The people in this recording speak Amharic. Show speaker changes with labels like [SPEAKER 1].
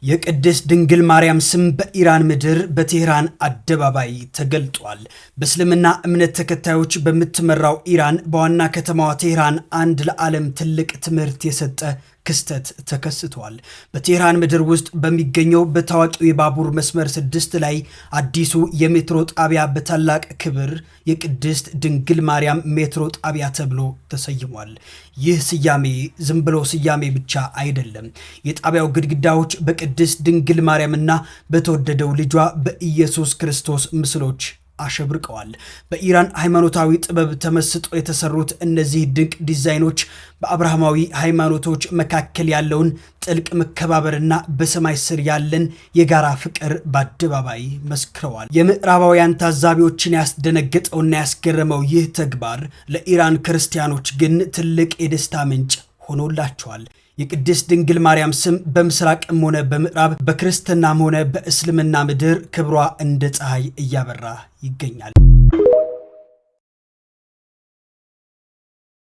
[SPEAKER 1] የቅድስት ድንግል ማርያም ስም በኢራን ምድር በቴህራን አደባባይ ተገልጧል። በእስልምና እምነት ተከታዮች በምትመራው ኢራን በዋና ከተማዋ ቴህራን አንድ ለዓለም ትልቅ ትምህርት የሰጠ ክስተት ተከስቷል። በቴህራን ምድር ውስጥ በሚገኘው በታዋቂው የባቡር መስመር 6 ላይ አዲሱ የሜትሮ ጣቢያ በታላቅ ክብር የቅድስት ድንግል ማርያም ሜትሮ ጣቢያ ተብሎ ተሰይሟል። ይህ ስያሜ ዝም ብሎ ስያሜ ብቻ አይደለም። የጣቢያው ግድግዳዎች በቅድስት ድንግል ማርያምና በተወደደው ልጇ በኢየሱስ ክርስቶስ ምስሎች አሸብርቀዋል። በኢራን ሃይማኖታዊ ጥበብ ተመስጦ የተሰሩት እነዚህ ድንቅ ዲዛይኖች በአብርሃማዊ ሃይማኖቶች መካከል ያለውን ጥልቅ መከባበርና በሰማይ ስር ያለን የጋራ ፍቅር በአደባባይ መስክረዋል። የምዕራባውያን ታዛቢዎችን ያስደነገጠውና ያስገረመው ይህ ተግባር ለኢራን ክርስቲያኖች ግን ትልቅ የደስታ ምንጭ ሆኖላቸዋል። የቅድስት ድንግል ማርያም ስም በምስራቅም ሆነ በምዕራብ በክርስትናም ሆነ በእስልምና ምድር ክብሯ እንደ ፀሐይ እያበራ ይገኛል።